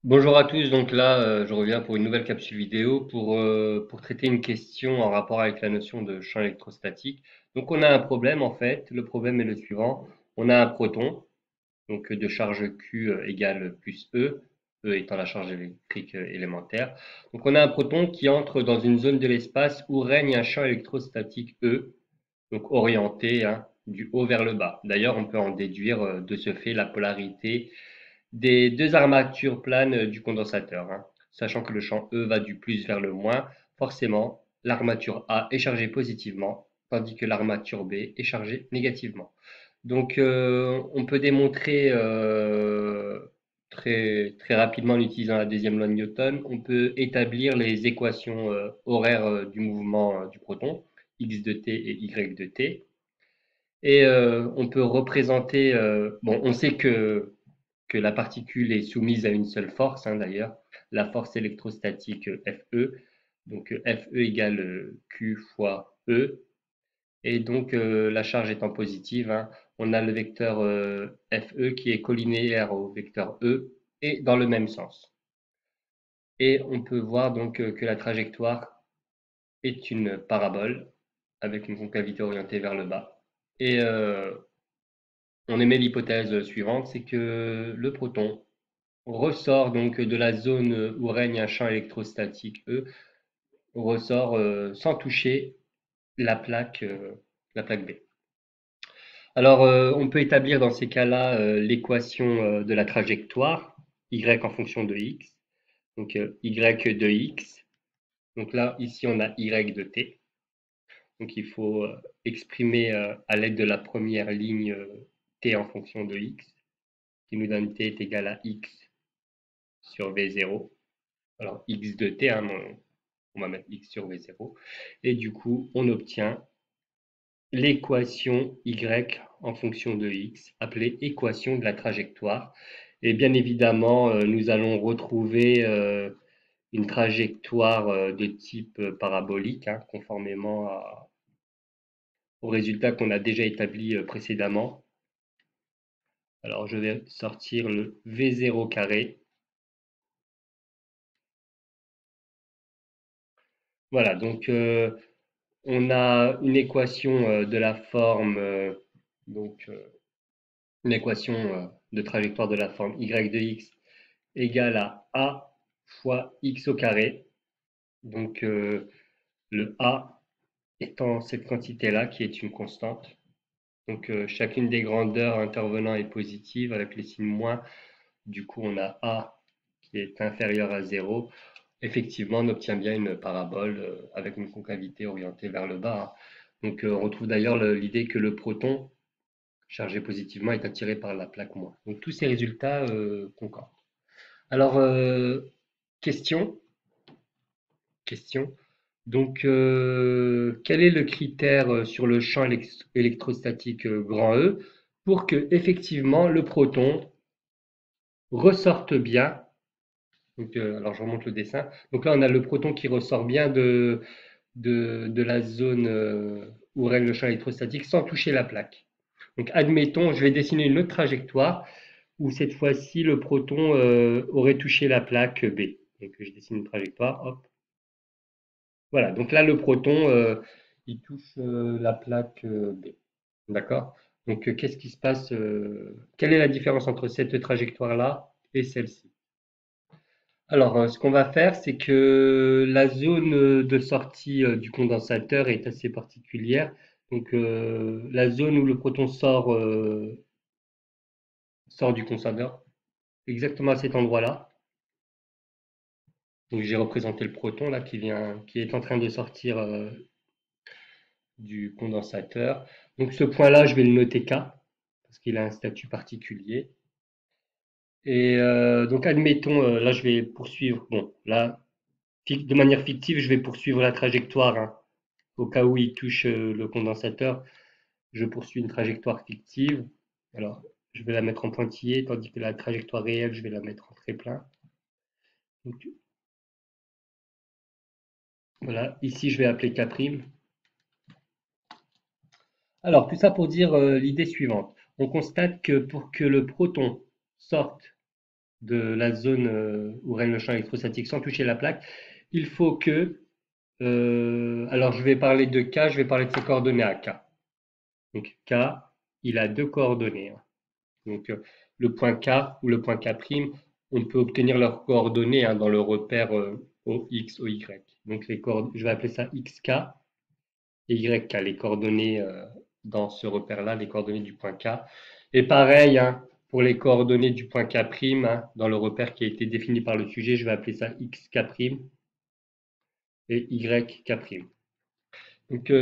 Bonjour à tous, donc là je reviens pour une nouvelle capsule vidéo pour traiter une question en rapport avec la notion de champ électrostatique. Donc on a un problème en fait, le problème est le suivant, on a un proton, donc de charge Q égale plus E étant la charge électrique élémentaire. Donc on a un proton qui entre dans une zone de l'espace où règne un champ électrostatique E, donc orienté du haut vers le bas. D'ailleurs on peut en déduire de ce fait la polarité des deux armatures planes du condensateur. Sachant que le champ E va du plus vers le moins, forcément, l'armature A est chargée positivement, tandis que l'armature B est chargée négativement. Donc, on peut démontrer très rapidement en utilisant la deuxième loi de Newton, on peut établir les équations horaires du mouvement du proton, x de t et y de t. Et on peut représenter, bon, on sait que la particule est soumise à une seule force, d'ailleurs, la force électrostatique Fe. Donc Fe égale Q fois E. Et donc la charge étant positive, on a le vecteur Fe qui est collinéaire au vecteur E et dans le même sens. Et on peut voir donc que la trajectoire est une parabole avec une concavité orientée vers le bas. Et on émet l'hypothèse suivante, c'est que le proton ressort donc de la zone où règne un champ électrostatique E, ressort sans toucher la plaque B. Alors, on peut établir dans ces cas-là l'équation de la trajectoire, y en fonction de x, donc y de x. Donc là, ici, on a y de t. Donc il faut exprimer à l'aide de la première ligne t en fonction de x, qui nous donne t est égal à x sur v0. Alors x de t, on va mettre x sur v0. Et du coup, on obtient l'équation y en fonction de x, appelée équation de la trajectoire. Et bien évidemment, nous allons retrouver une trajectoire de type parabolique, conformément au résultat qu'on a déjà établi précédemment. Alors, je vais sortir le V0 carré. Voilà, donc on a une équation de la forme, donc une équation de trajectoire de la forme y de x égale à a fois x au carré. Donc le a étant cette quantité-là qui est une constante. Donc chacune des grandeurs intervenant est positive avec les signes moins. Du coup, on a a qui est inférieur à 0. Effectivement, on obtient bien une parabole avec une concavité orientée vers le bas. Donc on retrouve d'ailleurs l'idée que le proton chargé positivement est attiré par la plaque moins. Donc tous ces résultats concordent. Alors, question, question. Donc, quel est le critère sur le champ électrostatique grand E pour que effectivement le proton ressorte bien? Donc, alors je remonte le dessin. Donc là, on a le proton qui ressort bien de la zone où règne le champ électrostatique sans toucher la plaque. Donc, admettons, je vais dessiner une autre trajectoire où cette fois-ci le proton aurait touché la plaque B. Donc je dessine une trajectoire, hop. Voilà, donc là le proton il touche la plaque B. D'accord? Donc qu'est-ce qui se passe quelle est la différence entre cette trajectoire-là et celle-ci? Alors ce qu'on va faire, c'est que la zone de sortie du condensateur est assez particulière. Donc la zone où le proton sort du condensateur, exactement à cet endroit-là. Donc j'ai représenté le proton là qui est en train de sortir du condensateur. Donc ce point-là, je vais le noter K parce qu'il a un statut particulier. Et donc admettons, là je vais poursuivre. Bon, là de manière fictive, je vais poursuivre la trajectoire. Au cas où il touche le condensateur, je poursuis une trajectoire fictive. Alors je vais la mettre en pointillé, tandis que la trajectoire réelle, je vais la mettre en très plein. Donc voilà, ici je vais appeler K'. Alors, tout ça pour dire l'idée suivante. On constate que pour que le proton sorte de la zone où règne le champ électrostatique sans toucher la plaque, il faut que, alors je vais parler de K, je vais parler de ses coordonnées à K. Donc K, il a deux coordonnées, hein. Donc le point K ou le point K', on peut obtenir leurs coordonnées, hein, dans le repère OX, OY. Donc je vais appeler ça XK et YK, les coordonnées dans ce repère-là, les coordonnées du point K. Et pareil, hein, pour les coordonnées du point K', hein, dans le repère qui a été défini par le sujet, je vais appeler ça XK' et YK'. Donc,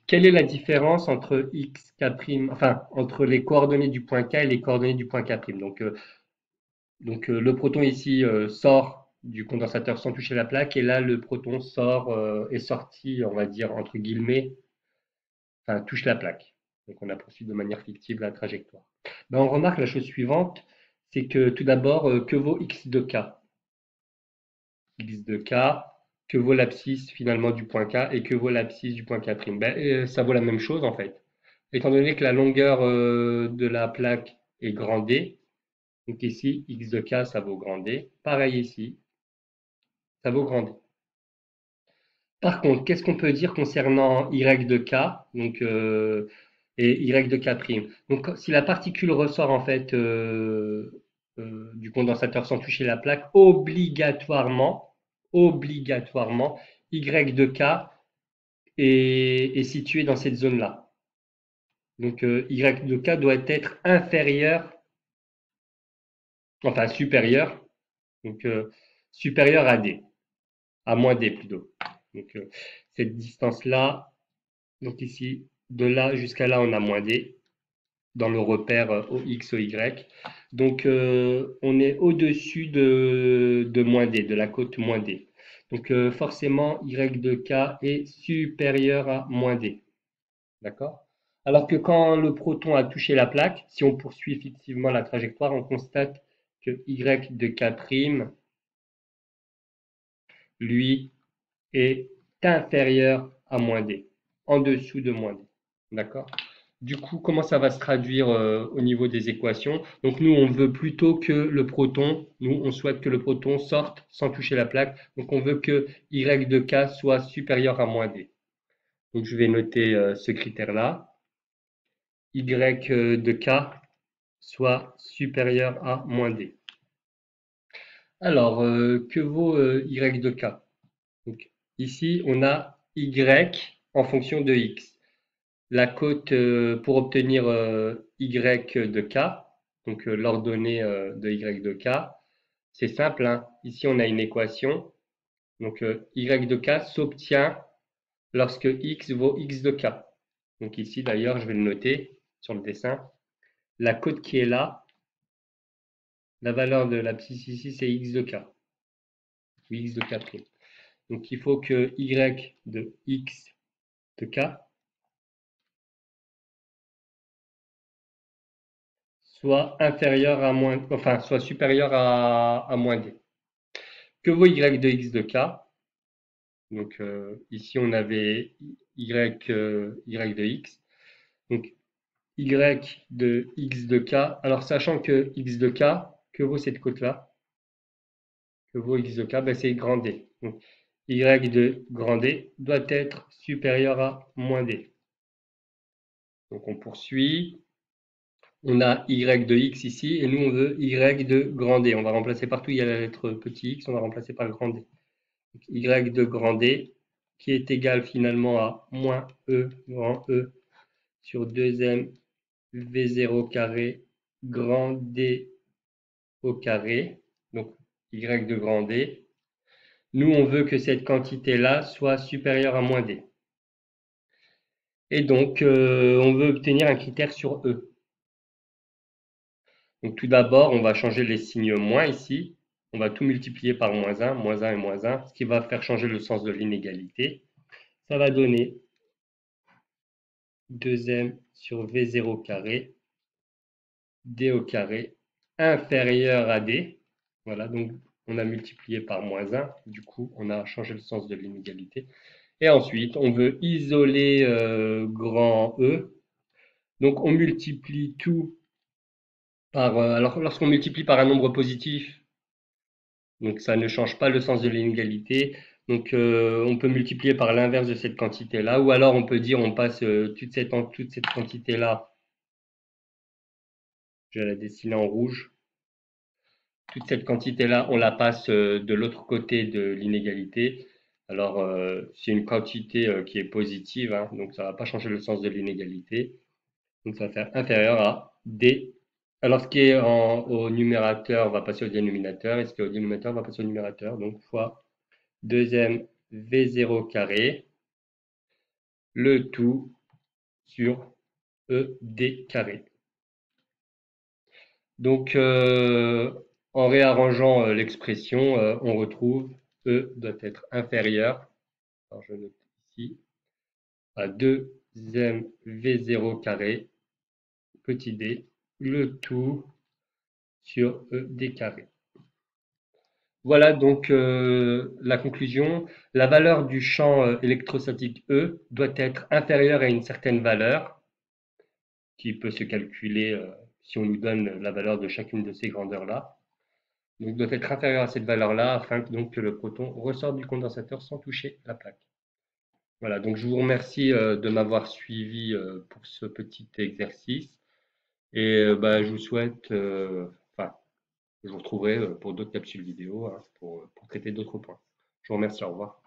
quelle est la différence entre XK', enfin, entre les coordonnées du point K et les coordonnées du point K'? Donc, le proton ici sort du condensateur sans toucher la plaque, et là, le proton est sorti, on va dire, entre guillemets, enfin, touche la plaque. Donc, on a poursuivi de manière fictive la trajectoire. Ben, on remarque la chose suivante, c'est que tout d'abord, que vaut x de k? X de k, que vaut l'abscisse finalement du point K et que vaut l'abscisse du point K'? Ben, ça vaut la même chose en fait. Étant donné que la longueur de la plaque est grand D, donc ici, x de k, ça vaut grand D. Pareil ici, ça vaut grand D. Par contre, qu'est-ce qu'on peut dire concernant y de k, donc, et y de k'? Donc, si la particule ressort en fait du condensateur sans toucher la plaque, obligatoirement, y de k est situé dans cette zone-là. Donc, y de k doit être inférieur, enfin supérieur, donc supérieur à d, à moins d plutôt. Donc, cette distance-là, donc ici, de là jusqu'à là, on a moins d dans le repère OX, OY. Donc, on est au-dessus de moins d, de la cote moins d. Donc, forcément, y de k est supérieur à moins d. D'accord? Alors que quand le proton a touché la plaque, si on poursuit fictivement la trajectoire, on constate que y de k', lui, est inférieur à moins d, en dessous de moins d. D'accord? Du coup, comment ça va se traduire au niveau des équations? Donc nous, on veut plutôt que le proton, nous, on souhaite que le proton sorte sans toucher la plaque. Donc on veut que y de k soit supérieur à moins d. Donc je vais noter ce critère-là. Y de k soit supérieur à moins d. Alors, que vaut y de k? Donc, ici, on a y en fonction de x. La cote pour obtenir y de k, donc l'ordonnée de y de k, c'est simple, hein. Ici, on a une équation. Donc, y de k s'obtient lorsque x vaut x de k. Donc ici, d'ailleurs, je vais le noter sur le dessin. La cote qui est là, la valeur de l'abscisse ici, c'est x de k, ou x de k'. Donc il faut que y de x de k soit inférieur à moins, enfin soit supérieur à moins d. Que vaut y de x de k? Donc ici on avait y de x. Donc y de x de k. Alors sachant que x de k, que vaut cette cote-là? Que vaut x de k? Ben, c'est grand D. Donc y de grand D doit être supérieur à moins d. Donc on poursuit. On a y de x ici, et nous on veut y de grand D. On va remplacer partout, il y a la lettre petit x, on va remplacer par grand D. Donc, y de grand D, qui est égal finalement à moins E grand E sur 2m V0 carré grand D au carré. Donc y de grand D. Nous on veut que cette quantité-là soit supérieure à moins D. Et donc on veut obtenir un critère sur E. Donc tout d'abord, on va changer les signes moins ici. On va tout multiplier par moins 1 et moins 1, ce qui va faire changer le sens de l'inégalité. Ça va donner 2m sur V0 carré, D au carré, inférieur à D. Voilà, donc on a multiplié par moins 1. Du coup, on a changé le sens de l'inégalité. Et ensuite, on veut isoler grand E. Donc on multiplie tout Alors, lorsqu'on multiplie par un nombre positif, donc ça ne change pas le sens de l'inégalité. Donc, on peut multiplier par l'inverse de cette quantité-là, ou alors on peut dire on passe toute cette quantité-là, je vais la dessiner en rouge. Toute cette quantité-là, on la passe de l'autre côté de l'inégalité. Alors, c'est une quantité qui est positive, hein, donc ça ne va pas changer le sens de l'inégalité. Donc, ça va faire inférieur à D. Alors, ce qui est au numérateur va passer au dénominateur, et ce qui est au dénominateur va passer au numérateur. Donc, fois deuxième V0 carré, le tout sur ED carré. Donc, en réarrangeant l'expression, on retrouve E doit être inférieur, alors je note ici, à 2m V0 carré, petit d, le tout sur ED carré. Voilà donc la conclusion. La valeur du champ électrostatique E doit être inférieure à une certaine valeur qui peut se calculer si on nous donne la valeur de chacune de ces grandeurs-là. Donc doit être inférieur à cette valeur-là afin donc que le proton ressorte du condensateur sans toucher la plaque. Voilà, donc je vous remercie de m'avoir suivi pour ce petit exercice et bah, je vous souhaite, enfin, je vous retrouverai pour d'autres capsules vidéo hein, pour traiter d'autres points. Je vous remercie, au revoir.